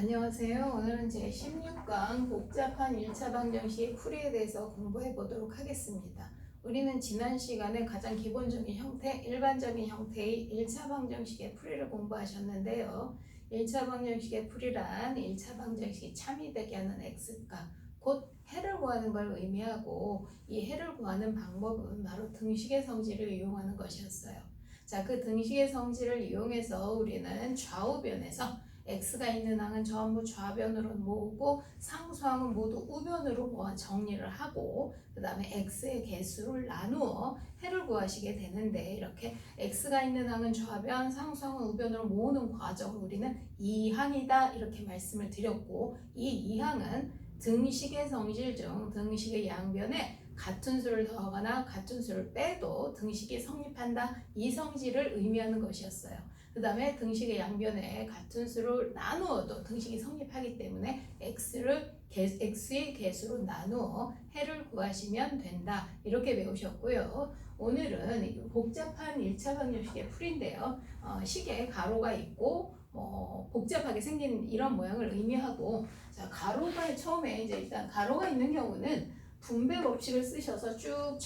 안녕하세요. 오늘은 제 16강 복잡한 1차 방정식의 풀이에 대해서 공부해 보도록 하겠습니다. 우리는 지난 시간에 가장 기본적인 형태, 일반적인 형태의 1차 방정식의 풀이를 공부하셨는데요. 1차 방정식의 풀이란 1차 방정식이 참이 되게 하는 x값, 곧 해를 구하는 걸 의미하고 이 해를 구하는 방법은 바로 등식의 성질을 이용하는 것이었어요. 자, 그 등식의 성질을 이용해서 우리는 좌우변에서 x가 있는 항은 전부 좌변으로 모으고 상수항은 모두 우변으로 정리를 하고 그 다음에 x의 개수를 나누어 해를 구하시게 되는데, 이렇게 x가 있는 항은 좌변, 상수항은 우변으로 모으는 과정을 우리는 이항이다 이렇게 말씀을 드렸고, 이 이항은 등식의 성질 중 등식의 양변에 같은 수를 더하거나 같은 수를 빼도 등식이 성립한다, 이 성질을 의미하는 것이었어요. 그 다음에 등식의 양변에 같은 수를 나누어도 등식이 성립하기 때문에 x의 개수로 나누어 해를 구하시면 된다 이렇게 배우셨고요. 오늘은 복잡한 1차 방정식의 풀인데요. 식에 가로가 있고 복잡하게 생긴 이런 모양을 의미하고, 자, 가로가 처음에 이제 일단 가로가 있는 경우는 분배 법칙을 쓰셔서 쭉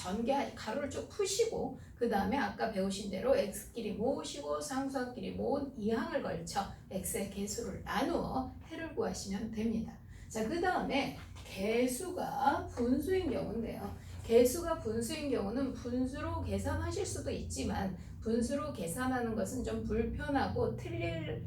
가로를 쭉 푸시고 그 다음에 아까 배우신 대로 x끼리 모으시고 상수항끼리 모은 이항을 걸쳐 x의 개수를 나누어 해를 구하시면 됩니다. 자, 그 다음에 개수가 분수인 경우인데요. 개수가 분수인 경우는 분수로 계산하실 수도 있지만 분수로 계산하는 것은 좀 불편하고 틀리는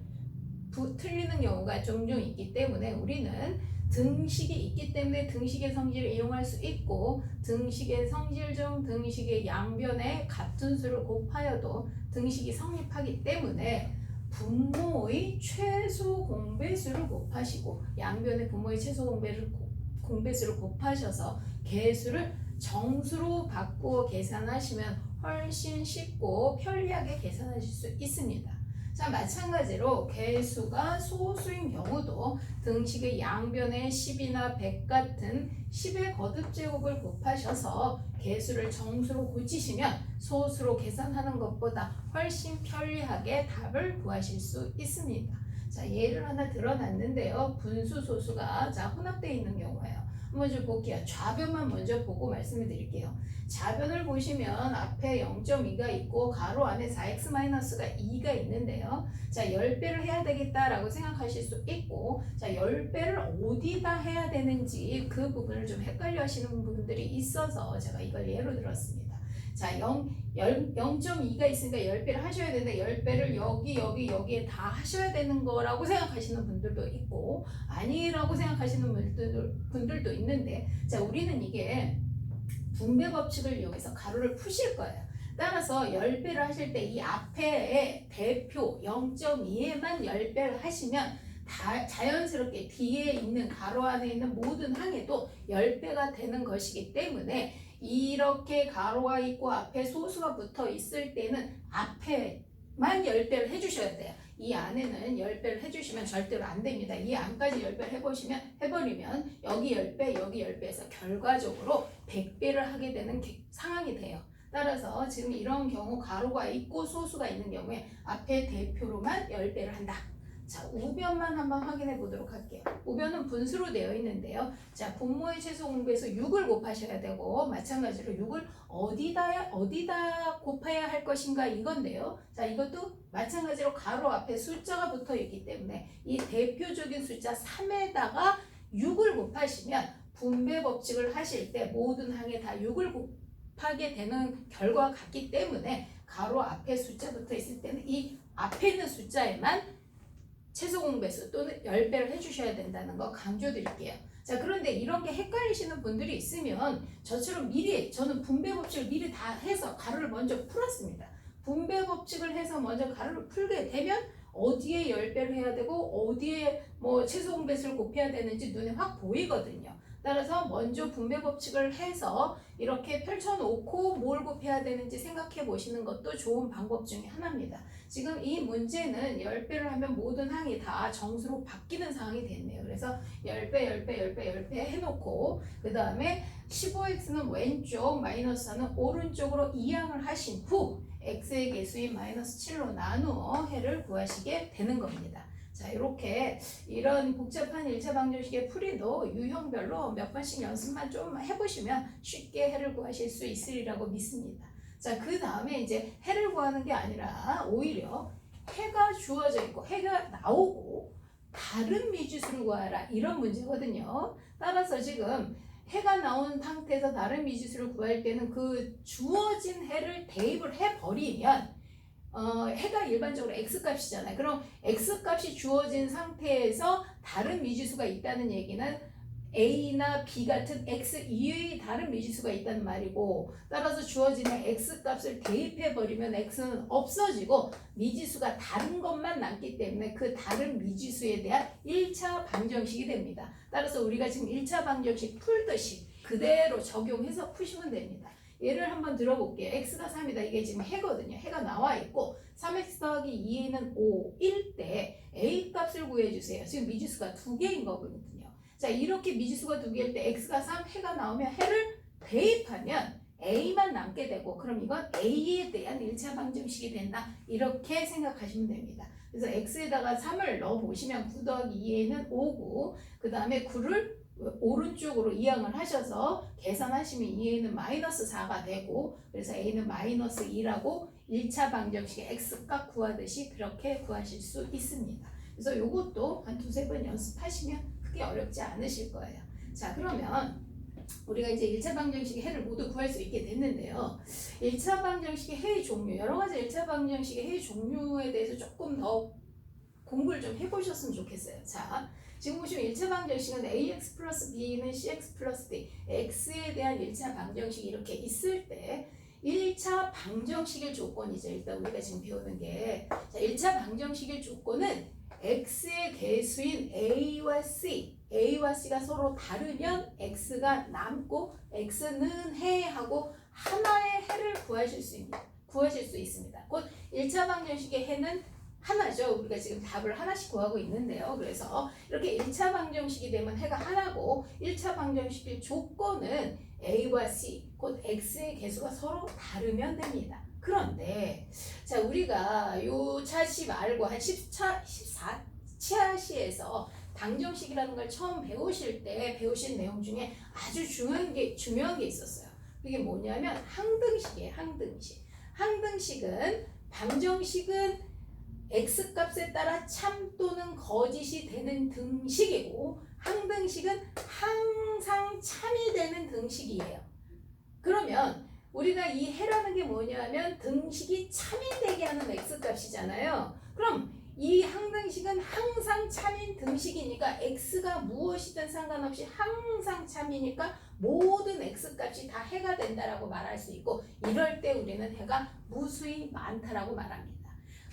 경우가 종종 있기 때문에 우리는 등식이 있기 때문에 등식의 성질을 이용할 수 있고, 등식의 성질 중 등식의 양변에 같은 수를 곱하여도 등식이 성립하기 때문에 분모의 최소 공배수를 곱하시고 양변의 분모의 최소 공배수를 곱하셔서 개수를 정수로 바꾸어 계산하시면 훨씬 쉽고 편리하게 계산하실 수 있습니다. 자, 마찬가지로 개수가 소수인 경우도 등식의 양변에 10이나 100 같은 10의 거듭제곱을 곱하셔서 개수를 정수로 고치시면 소수로 계산하는 것보다 훨씬 편리하게 답을 구하실 수 있습니다. 자, 예를 하나 들어놨는데요. 분수 소수가 혼합되어 있는 경우예요. 한번 좀 볼게요. 좌변만 먼저 보고 말씀을 드릴게요. 좌변을 보시면 앞에 0.2가 있고 가로 안에 4x-2가 있는데요. 자, 10배를 해야 되겠다라고 생각하실 수 있고, 자, 10배를 어디다 해야 되는지 그 부분을 좀 헷갈려 하시는 분들이 있어서 제가 이걸 예로 들었습니다. 자, 0.2가 있으니까 10배를 하셔야 되는데 10배를 여기에 다 하셔야 되는 거라고 생각하시는 분들도 있고 아니라고 생각하시는 분들도 있는데, 자, 우리는 이게 분배 법칙을 이용해서 가로를 푸실 거예요. 따라서 10배를 하실 때 이 앞에 대표 0.2에만 10배를 하시면 자연스럽게 뒤에 있는 가로 안에 있는 모든 항에도 10배가 되는 것이기 때문에 이렇게 가로가 있고 앞에 소수가 붙어 있을 때는 앞에만 10배를 해주셔야 돼요. 이 안에는 10배를 해주시면 절대로 안 됩니다. 이 안까지 10배를 해버리면 여기 10배, 여기 10배에서 결과적으로 100배를 하게 되는 상황이 돼요. 따라서 지금 이런 경우 가로가 있고 소수가 있는 경우에 앞에 대표로만 10배를 한다. 자, 우변만 한번 확인해 보도록 할게요. 우변은 분수로 되어 있는데요. 자, 분모의 최소 공배수 6을 곱하셔야 되고, 마찬가지로 6을 어디다 곱해야 할 것인가 이건데요. 자, 이것도 마찬가지로 가로 앞에 숫자가 붙어 있기 때문에 이 대표적인 숫자 3에다가 6을 곱하시면 분배 법칙을 하실 때 모든 항에 다 6을 곱하게 되는 결과가 같기 때문에 가로 앞에 숫자 붙어 있을 때는 이 앞에 있는 숫자에만 최소 공배수 또는 10배를 해주셔야 된다는 거 강조드릴게요. 자, 그런데 이런 게 헷갈리시는 분들이 있으면 저처럼 저는 분배 법칙을 미리 다 해서 가로를 먼저 풀었습니다. 분배 법칙을 해서 먼저 가로를 풀게 되면 어디에 10배를 해야 되고 어디에 최소 공배수를 곱해야 되는지 눈에 확 보이거든요. 따라서 먼저 분배 법칙을 해서 이렇게 펼쳐놓고 뭘 곱해야 되는지 생각해 보시는 것도 좋은 방법 중에 하나입니다. 지금 이 문제는 10배를 하면 모든 항이 다 정수로 바뀌는 상황이 됐네요. 그래서 10배 해놓고 그 다음에 15x는 왼쪽, 마이너스 4는 오른쪽으로 이항을 하신 후 x의 개수인 마이너스 7로 나누어 해를 구하시게 되는 겁니다. 자, 이렇게 이런 복잡한 1차 방정식의 풀이도 유형별로 몇 번씩 연습만 좀 해보시면 쉽게 해를 구하실 수 있으리라고 믿습니다. 자, 그 다음에 이제 해를 구하는 게 아니라 오히려 해가 주어져 있고 해가 나오고 다른 미지수를 구하라 이런 문제거든요. 따라서 지금 해가 나온 상태에서 다른 미지수를 구할 때는 그 주어진 해를 대입을 해버리면 해가 일반적으로 x값이잖아요. 그럼 x값이 주어진 상태에서 다른 미지수가 있다는 얘기는 a나 b 같은 x 이외의 다른 미지수가 있다는 말이고, 따라서 주어지는 x값을 대입해버리면 x는 없어지고 미지수가 다른 것만 남기 때문에 그 다른 미지수에 대한 1차 방정식이 됩니다. 따라서 우리가 지금 1차 방정식 풀듯이 그대로 적용해서 푸시면 됩니다. 예를 한번 들어볼게요. x가 3이다. 이게 지금 해거든요. 해가 나와 있고 3x 더하기 2a는 5일 때 a 값을 구해주세요. 지금 미지수가 2개인 거거든요. 자, 이렇게 미지수가 2개일 때 x가 3, 해가 나오면 해를 대입하면 a만 남게 되고, 그럼 이건 a에 대한 1차 방정식이 된다. 이렇게 생각하시면 됩니다. 그래서 x에다가 3을 넣어보시면 9 더하기 2a는 5고, 그 다음에 9를 오른쪽으로 이항을 하셔서 계산하시면 2a는 마이너스 4가 되고, 그래서 a는 마이너스 2라고 1차 방정식의 x값 구하듯이 그렇게 구하실 수 있습니다. 그래서 이것도 한 두세 번 연습하시면 크게 어렵지 않으실 거예요. 자, 그러면 우리가 이제 1차 방정식의 해를 모두 구할 수 있게 됐는데요. 1차 방정식의 해의 종류, 여러 가지 1차 방정식의 해의 종류에 대해서 조금 더 공부를 좀 해보셨으면 좋겠어요. 자, 지금 보시면 1차 방정식은 ax 플러스 b는 cx 플러스 d, x에 대한 1차 방정식이 이렇게 있을 때 1차 방정식의 조건이죠. 일단 우리가 지금 배우는 게, 자, 1차 방정식의 조건은 x의 개수인 a와 c가 서로 다르면 x가 남고 x는 해하고 하나의 해를 구하실 수 있습니다. 곧 1차 방정식의 해는 하나죠. 우리가 지금 답을 하나씩 구하고 있는데요. 그래서 이렇게 1차 방정식이 되면 해가 하나고, 1차 방정식의 조건은 a와 c, 곧 x의 개수가 서로 다르면 됩니다. 그런데 자, 우리가 요 차시 말고 한 14차시에서 방정식이라는 걸 처음 배우실 때 배우신 내용 중에 아주 중요한 게 있었어요. 그게 뭐냐면 항등식이에요. 항등식은 방정식은 x값에 따라 참 또는 거짓이 되는 등식이고, 항등식은 항상 참이 되는 등식이에요. 그러면 우리가 이 해라는 게 뭐냐면 등식이 참이 되게 하는 x값이잖아요. 그럼 이 항등식은 항상 참인 등식이니까 x가 무엇이든 상관없이 항상 참이니까 모든 x값이 다 해가 된다라고 말할 수 있고, 이럴 때 우리는 해가 무수히 많다라고 말합니다.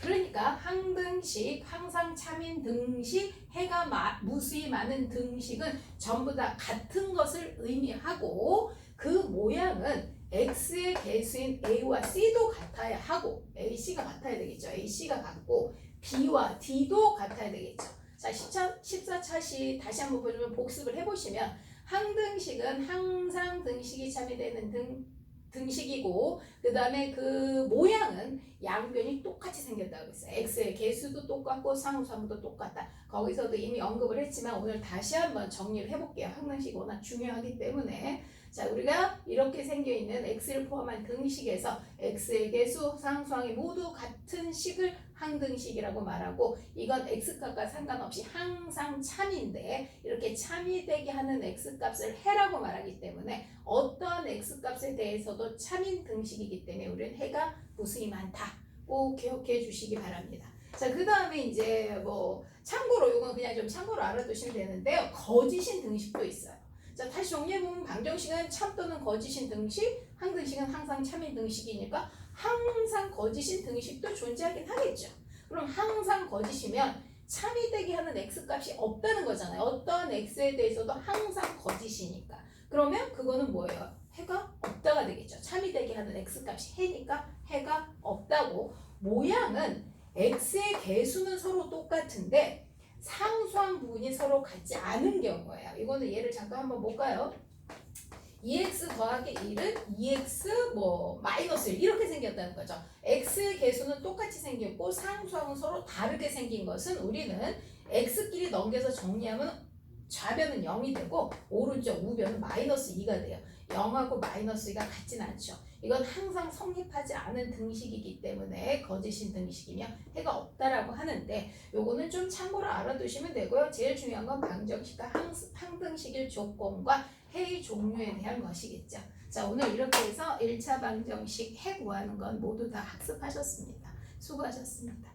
그러니까 항등식, 항상 참인 등식, 해가 무수히 많은 등식은 전부 다 같은 것을 의미하고, 그 모양은 x의 개수인 a와 c도 같아야 하고, ac가 같아야 되겠죠. ac가 같고 b와 d도 같아야 되겠죠. 자, 14차시 다시 한번 보시면 복습을 해보시면, 항등식은 항상 등식이 참이 되는 등식이고, 그 다음에 그 모양은 양변이 똑같이 생겼다고 했어요. x의 개수도 똑같고 상수함도 똑같다. 거기서도 이미 언급을 했지만 오늘 다시 한번 정리를 해볼게요. 항등식이 워낙 중요하기 때문에. 자, 우리가 이렇게 생겨있는 x를 포함한 등식에서 x의 개수, 상수항이 모두 같은 식을 항등식이라고 말하고, 이건 x값과 상관없이 항상 참인데, 이렇게 참이 되게 하는 x값을 해라고 말하기 때문에 어떠한 x값에 대해서도 참인 등식이기 때문에 우리는 해가 무수히 많다. 꼭 기억해 주시기 바랍니다. 자, 그 다음에 이제 참고로 이건 그냥 좀 참고로 알아두시면 되는데요. 거짓인 등식도 있어요. 자, 다시 정리해보면 방정식은 참 또는 거짓인 등식, 항등식은 항상 참인 등식이니까 항상 거짓인 등식도 존재하긴 하겠죠. 그럼 항상 거짓이면 참이 되게 하는 x값이 없다는 거잖아요. 어떠한 x에 대해서도 항상 거짓이니까. 그러면 그거는 뭐예요? 해가 없다가 되겠죠. 참이 되게 하는 x값이 해니까 해가 없다고. 모양은 x의 개수는 서로 똑같은데 상수항 부분이 서로 같지 않은 경우예요. 이거는 예를 잠깐 한번 볼까요? 2x 더하기 1은 2x 마이너스 1 이렇게 생겼다는 거죠. x의 개수는 똑같이 생겼고 상수항은 서로 다르게 생긴 것은 우리는 x끼리 넘겨서 정리하면 좌변은 0이 되고 오른쪽 우변은 마이너스 2가 돼요. 0하고 마이너스 2가 같진 않죠. 이건 항상 성립하지 않은 등식이기 때문에 거짓인 등식이며 해가 없다라고 하는데 요거는 좀 참고로 알아두시면 되고요. 제일 중요한 건 방정식과 항등식일 조건과 해의 종류에 대한 것이겠죠. 자, 오늘 이렇게 해서 1차 방정식 해 구하는 건 모두 다 학습하셨습니다. 수고하셨습니다.